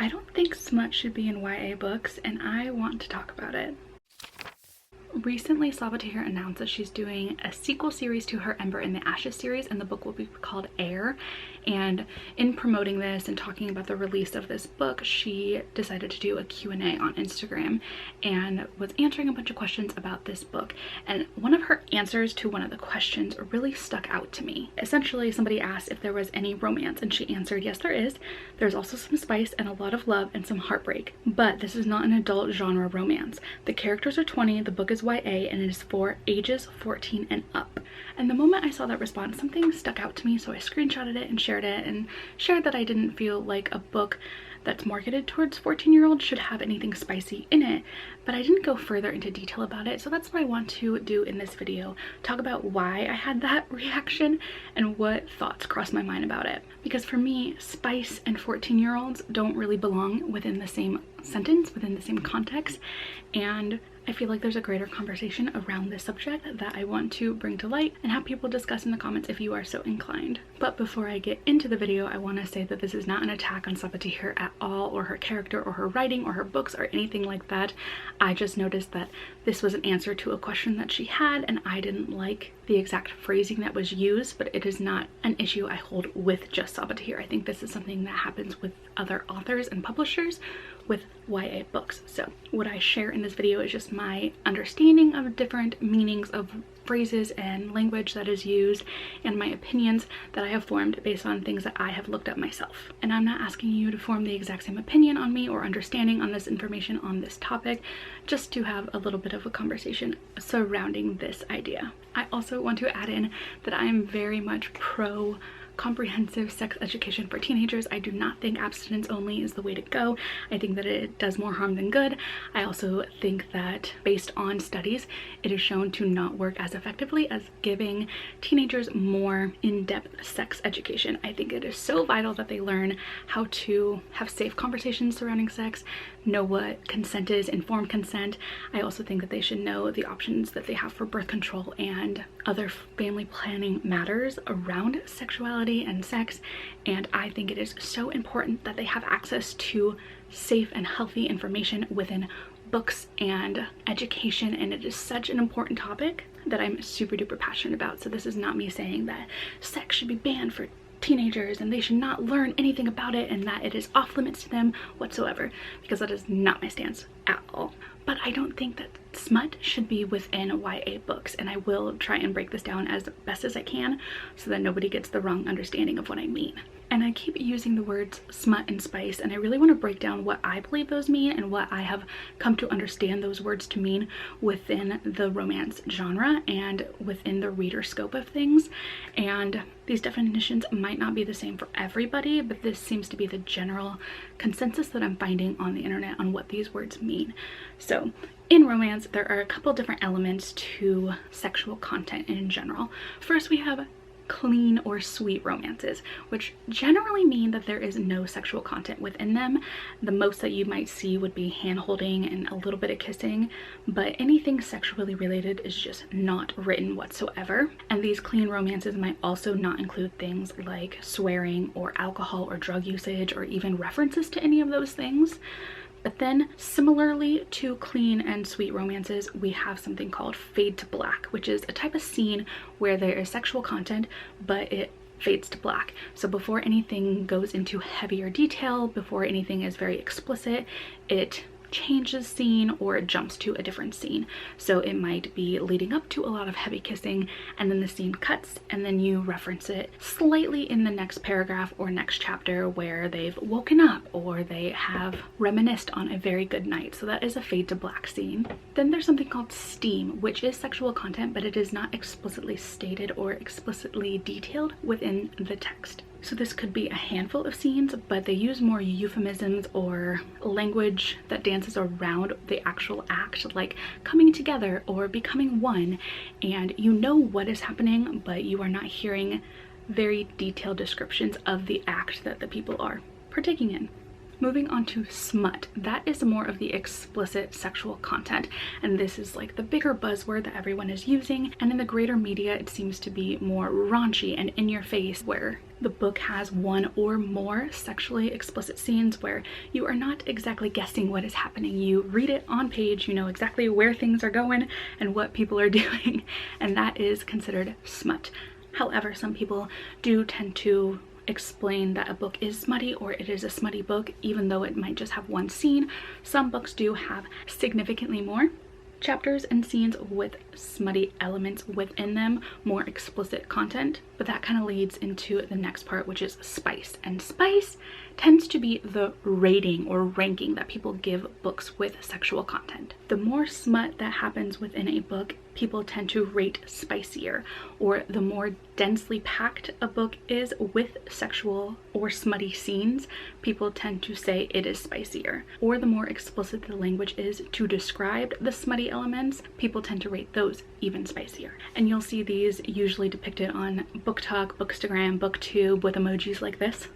I don't think smut should be in YA books, and I want to talk about it. Recently, Sabathier announced that she's doing a sequel series to her Ember in the Ashes series, and the book will be called Air. And in promoting this and talking about the release of this book, she decided to do a Q&A on Instagram and was answering a bunch of questions about this book. And one of her answers to one of the questions really stuck out to me. Essentially, somebody asked if there was any romance, and she answered, yes, there is. There's also some spice and a lot of love and some heartbreak, but this is not an adult genre romance. The characters are 20, the book is YA, and it is for ages 14 and up. And the moment I saw that response, something stuck out to me, so I screenshotted it and shared it, and shared that I didn't feel like a book that's marketed towards 14-year-olds should have anything spicy in it, but I didn't go further into detail about it. So that's what I want to do in this video, talk about why I had that reaction and what thoughts crossed my mind about it. Because for me, spice and 14-year-olds don't really belong within the same sentence, within the same context, and I feel like there's a greater conversation around this subject that I want to bring to light and have people discuss in the comments if you are so inclined. But before I get into the video, I want to say that this is not an attack on Sabathier at all, or her character, or her writing, or her books, or anything like that. I just noticed that this was an answer to a question that she had, and I didn't like the exact phrasing that was used, but it is not an issue I hold with just Sabathier. I think this is something that happens with other authors and publishers with YA books. So what I share in this video is just my understanding of different meanings of phrases and language that is used, and my opinions that I have formed based on things that I have looked up myself. And I'm not asking you to form the exact same opinion on me or understanding on this information on this topic, just to have a little bit of a conversation surrounding this idea. I also want to add in that I am very much pro comprehensive sex education for teenagers. I do not think abstinence only is the way to go. I think that it does more harm than good. I also think that based on studies, it is shown to not work as effectively as giving teenagers more in-depth sex education. I think it is so vital that they learn how to have safe conversations surrounding sex, know what consent is, informed consent. I also think that they should know the options that they have for birth control and other family planning matters around sexuality and sex. And I think it is so important that they have access to safe and healthy information within books and education, and it is such an important topic that I'm super duper passionate about. So this is not me saying that sex should be banned for teenagers and they should not learn anything about it and that it is off limits to them whatsoever, because that is not my stance at all. But I don't think that smut should be within YA books, and I will try and break this down as best as I can so that nobody gets the wrong understanding of what I mean. And I keep using the words smut and spice, and I really want to break down what I believe those mean and what I have come to understand those words to mean within the romance genre and within the reader scope of things. And these definitions might not be the same for everybody, but this seems to be the general consensus that I'm finding on the internet on what these words mean. So in romance, there are a couple different elements to sexual content in general. First, we have clean or sweet romances, which generally mean that there is no sexual content within them. The most that you might see would be hand-holding and a little bit of kissing, but anything sexually related is just not written whatsoever. And these clean romances might also not include things like swearing or alcohol or drug usage or even references to any of those things. But then, similarly to clean and sweet romances, we have something called fade to black, which is a type of scene where there is sexual content, but it fades to black. So before anything goes into heavier detail, before anything is very explicit, it changes scene or it jumps to a different scene. So it might be leading up to a lot of heavy kissing, and then the scene cuts, and then you reference it slightly in the next paragraph or next chapter where they've woken up or they have reminisced on a very good night. So that is a fade to black scene. Then there's something called steam, which is sexual content, but it is not explicitly stated or explicitly detailed within the text. So this could be a handful of scenes, but they use more euphemisms or language that dances around the actual act, like coming together or becoming one, and you know what is happening, but you are not hearing very detailed descriptions of the act that the people are partaking in. Moving on to smut, that is more of the explicit sexual content, and this is like the bigger buzzword that everyone is using, and in the greater media it seems to be more raunchy and in your face, where the book has one or more sexually explicit scenes where you are not exactly guessing what is happening. You read it on page, you know exactly where things are going and what people are doing, and that is considered smut. However, some people do tend to explain that a book is smutty or it is a smutty book even though it might just have one scene. Some books do have significantly more chapters and scenes with smutty elements within them, more explicit content, but that kind of leads into the next part, which is spice. And spice tends to be the rating or ranking that people give books with sexual content. The more smut that happens within a book, people tend to rate spicier, or the more densely packed a book is with sexual or smutty scenes, people tend to say it is spicier. Or the more explicit the language is to describe the smutty elements, people tend to rate those even spicier. And you'll see these usually depicted on BookTok, Bookstagram, BookTube with emojis like this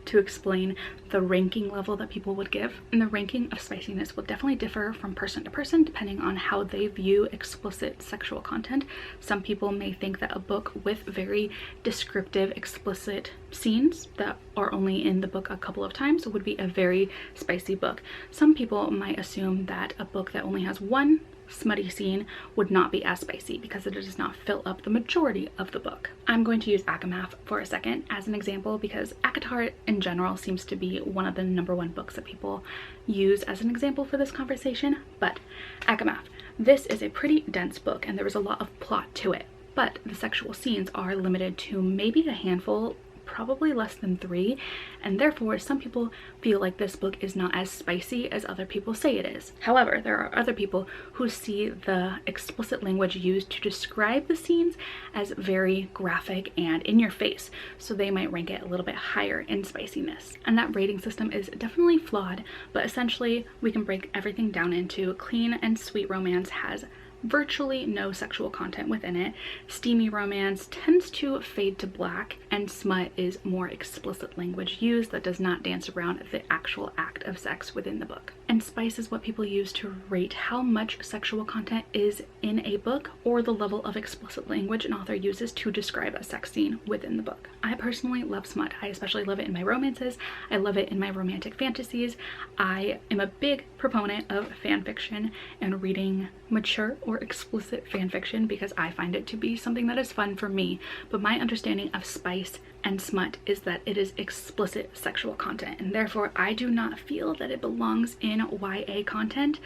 to explain the ranking level that people would give. And the ranking of spiciness will definitely differ from person to person depending on how they view explicit sexual content. Some people may think that a book with very descriptive explicit scenes that are only in the book a couple of times would be a very spicy book. Some people might assume that a book that only has one smutty scene would not be as spicy because it does not fill up the majority of the book. I'm going to use Acatar for a second as an example because Acatar in general seems to be one of the #1 books that people use as an example for this conversation. But Acatar, this is a pretty dense book and there is a lot of plot to it, but the sexual scenes are limited to maybe a handful, probably less than 3, and therefore some people feel like this book is not as spicy as other people say it is. However, there are other people who see the explicit language used to describe the scenes as very graphic and in your face, so they might rank it a little bit higher in spiciness. And that rating system is definitely flawed, but essentially we can break everything down into clean and sweet romance has virtually no sexual content within it. Steamy romance tends to fade to black, and smut is more explicit language used that does not dance around the actual act of sex within the book. And spice is what people use to rate how much sexual content is in a book or the level of explicit language an author uses to describe a sex scene within the book. I personally love smut. I especially love it in my romances. I love it in my romantic fantasies. I am a big proponent of fan fiction and reading mature or explicit fan fiction because I find it to be something that is fun for me. But my understanding of spice and smut is that it is explicit sexual content, and therefore I do not feel that it belongs in YA content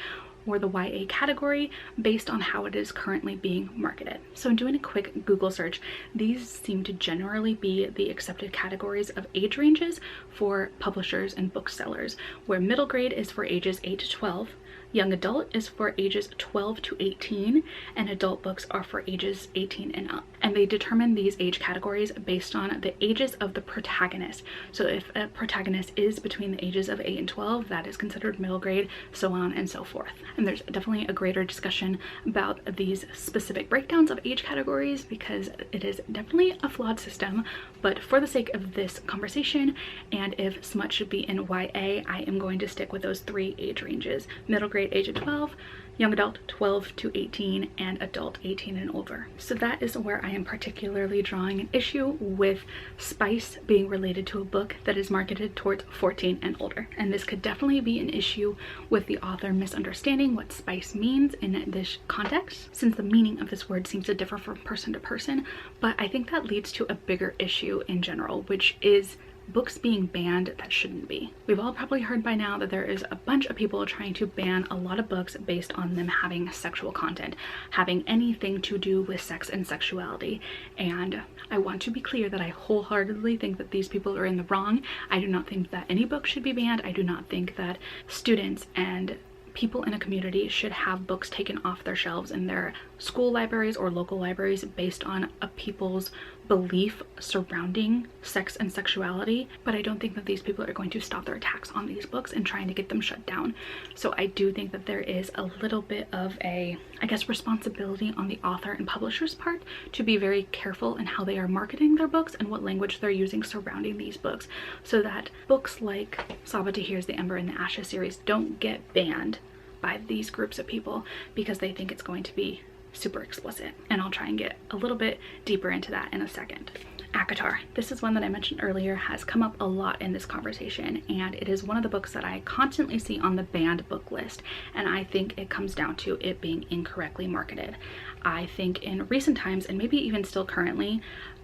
or the YA category based on how it is currently being marketed. So in doing a quick Google search, these seem to generally be the accepted categories of age ranges for publishers and booksellers, where middle grade is for ages 8 to 12, young adult is for ages 12 to 18, and adult books are for ages 18 and up. And they determine these age categories based on the ages of the protagonist. So if a protagonist is between the ages of 8 and 12, that is considered middle grade, so on and so forth. And there's definitely a greater discussion about these specific breakdowns of age categories because it is definitely a flawed system. But for the sake of this conversation, and if smut should be in YA, I am going to stick with those 3 age ranges: middle grade age of 12, young adult 12 to 18, and adult 18 and older. So that is where I am particularly drawing an issue with spice being related to a book that is marketed towards 14 and older. And this could definitely be an issue with the author misunderstanding what spice means in this context, since the meaning of this word seems to differ from person to person. But I think that leads to a bigger issue in general, which is books being banned that shouldn't be. We've all probably heard by now that there is a bunch of people trying to ban a lot of books based on them having sexual content, having anything to do with sex and sexuality. And I want to be clear that I wholeheartedly think that these people are in the wrong. I do not think that any book should be banned. I do not think that students and people in a community should have books taken off their shelves in their school libraries or local libraries based on a people's belief surrounding sex and sexuality, but I don't think that these people are going to stop their attacks on these books and trying to get them shut down. So I do think that there is a little bit of a, I guess, responsibility on the author and publisher's part to be very careful in how they are marketing their books and what language they're using surrounding these books, so that books like Saba Tahir's The Ember and the Ashes series don't get banned by these groups of people because they think it's going to be super explicit. And I'll try and get a little bit deeper into that in a second. Acatar. This is one that I mentioned earlier, has come up a lot in this conversation, and it is one of the books that I constantly see on the banned book list, and I think it comes down to it being incorrectly marketed. I think in recent times, and maybe even still currently,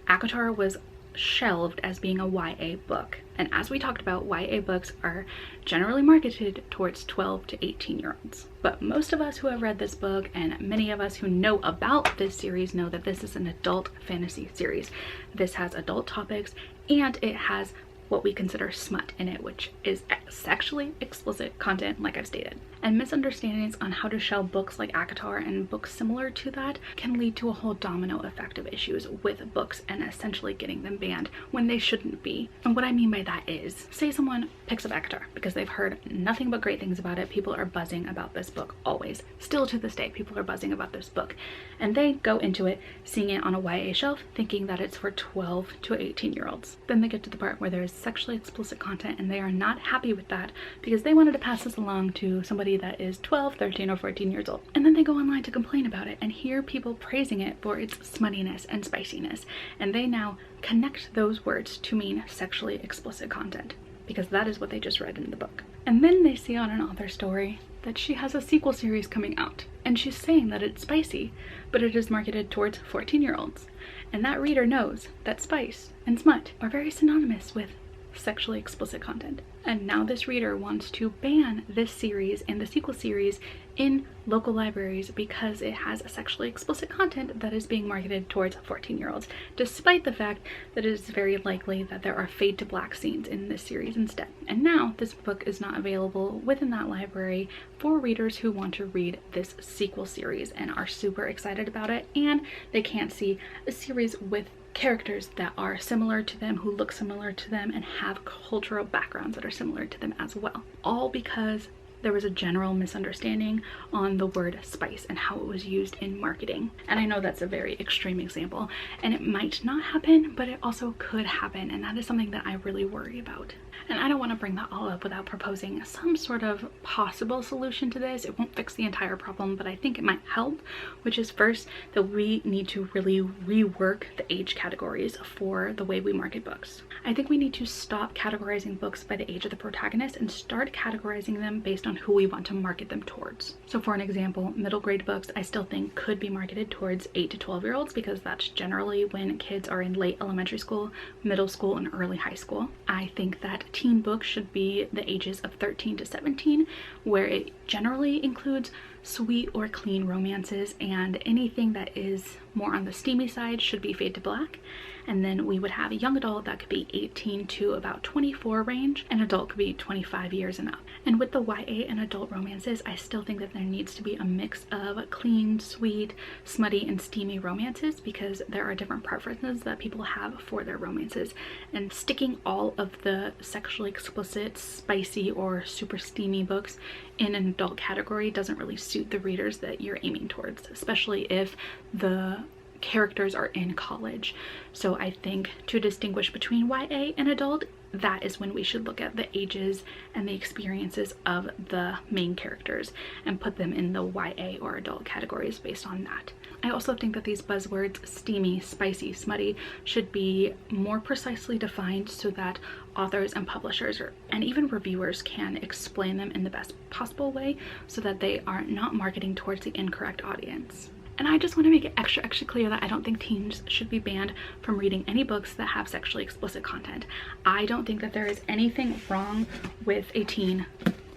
Acatar was shelved as being a YA book. And as we talked about, YA books are generally marketed towards 12 to 18-year-olds. But most of us who have read this book, and many of us who know about this series, know that this is an adult fantasy series. This has adult topics, and it has what we consider smut in it, which is sexually explicit content, like I've stated. And misunderstandings on how to shelve books like Acatar and books similar to that can lead to a whole domino effect of issues with books and essentially getting them banned when they shouldn't be. And what I mean by that is, say someone picks up Acatar because they've heard nothing but great things about it. People are buzzing about this book always. Still to this day, people are buzzing about this book. And they go into it seeing it on a YA shelf thinking that it's for 12 to 18-year-olds. Then they get to the part where there is sexually explicit content and they are not happy with that because they wanted to pass this along to somebody that is 12, 13, or 14 years old. And then they go online to complain about it and hear people praising it for its smuttiness and spiciness. And they now connect those words to mean sexually explicit content because that is what they just read in the book. And then they see on an author story that she has a sequel series coming out and she's saying that it's spicy, but it is marketed towards 14-year-olds. And that reader knows that spice and smut are very synonymous with sexually explicit content. And now this reader wants to ban this series and the sequel series in local libraries because it has a sexually explicit content that is being marketed towards 14-year-olds, despite the fact that it is very likely that there are fade to black scenes in this series instead. And now this book is not available within that library for readers who want to read this sequel series and are super excited about it, and they can't see a series with characters that are similar to them, who look similar to them, and have cultural backgrounds that are similar to them as well. All because there was a general misunderstanding on the word spice and how it was used in marketing. And I know that's a very extreme example, and it might not happen, but it also could happen, and that is something that I really worry about. And I don't want to bring that all up without proposing some sort of possible solution to this. It won't fix the entire problem, but I think it might help, which is first that we need to really rework the age categories for the way we market books. I think we need to stop categorizing books by the age of the protagonist and start categorizing them based on who we want to market them towards. So for an example, middle grade books I still think could be marketed towards 8 to 12-year-olds because that's generally when kids are in late elementary school, middle school, and early high school. I think that teen books should be the ages of 13 to 17, where it generally includes sweet or clean romances, and anything that is more on the steamy side should be fade to black. And then we would have a young adult that could be 18 to about 24 range, and adult could be 25 years and up. And with the YA and adult romances, I still think that there needs to be a mix of clean, sweet, smutty, and steamy romances because there are different preferences that people have for their romances. And sticking all of the sexually explicit, spicy, or super steamy books in an adult category doesn't really suit the readers that you're aiming towards, especially if the characters are in college. So I think to distinguish between YA and adult, that is when we should look at the ages and the experiences of the main characters and put them in the YA or adult categories based on that. I also think that these buzzwords, steamy, spicy, smutty, should be more precisely defined so that authors and publishers and even reviewers can explain them in the best possible way so that they are not marketing towards the incorrect audience. And I just want to make it extra clear that I don't think teens should be banned from reading any books that have sexually explicit content. I don't think that there is anything wrong with a teen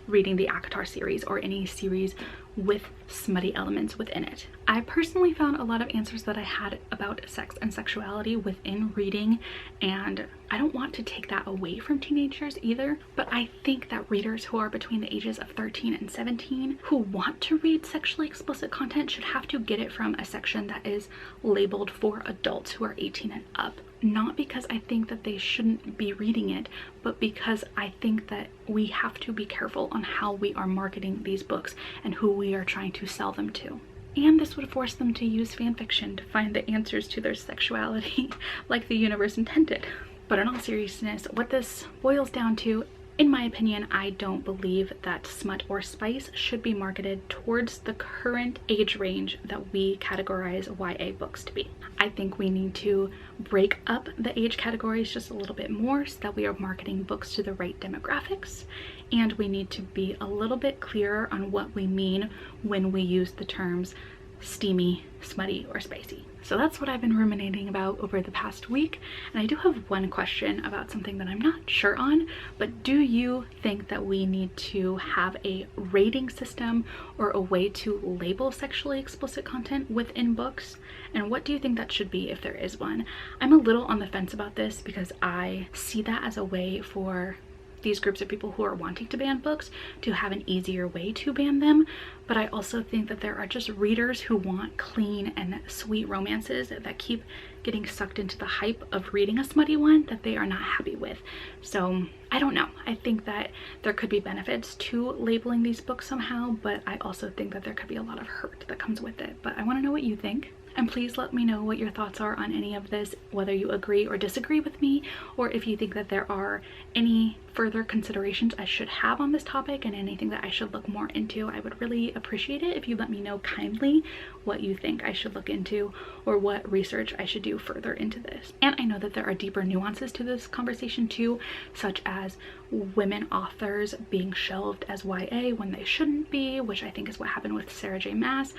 reading the Acatar series or any series with smutty elements within it. I personally found a lot of answers that I had about sex and sexuality within reading, and I don't want to take that away from teenagers either, but I think that readers who are between the ages of 13 and 17 who want to read sexually explicit content should have to get it from a section that is labeled for adults who are 18 and up. Not because I think that they shouldn't be reading it, but because I think that we have to be careful on how we are marketing these books and who we are trying to sell them to. And this would force them to use fan fiction to find the answers to their sexuality like the universe intended. But in all seriousness, what this boils down to, in my opinion, I don't believe that smut or spice should be marketed towards the current age range that we categorize YA books to be. I think we need to break up the age categories just a little bit more so that we are marketing books to the right demographics, and we need to be a little bit clearer on what we mean when we use the terms steamy, smutty, or spicy. So that's what I've been ruminating about over the past week, and I do have one question about something that I'm not sure on, but do you think that we need to have a rating system or a way to label sexually explicit content within books? And what do you think that should be if there is one? I'm a little on the fence about this because I see that as a way for these groups of people who are wanting to ban books to have an easier way to ban them, but I also think that there are just readers who want clean and sweet romances that keep getting sucked into the hype of reading a smutty one that they are not happy with. So I don't know. I think that there could be benefits to labeling these books somehow, but I also think that there could be a lot of hurt that comes with it. But I want to know what you think. And please let me know what your thoughts are on any of this, whether you agree or disagree with me, or if you think that there are any further considerations I should have on this topic and anything that I should look more into. I would really appreciate it if you let me know kindly what you think I should look into or what research I should do further into this. And I know that there are deeper nuances to this conversation too, such as women authors being shelved as YA when they shouldn't be, which I think is what happened with Sarah J. Maas.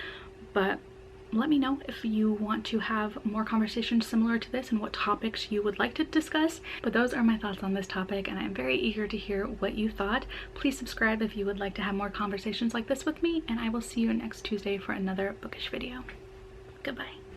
But let me know if you want to have more conversations similar to this and what topics you would like to discuss. But those are my thoughts on this topic, and I'm very eager to hear what you thought. Please subscribe if you would like to have more conversations like this with me, and I will see you next Tuesday for another bookish video. Goodbye.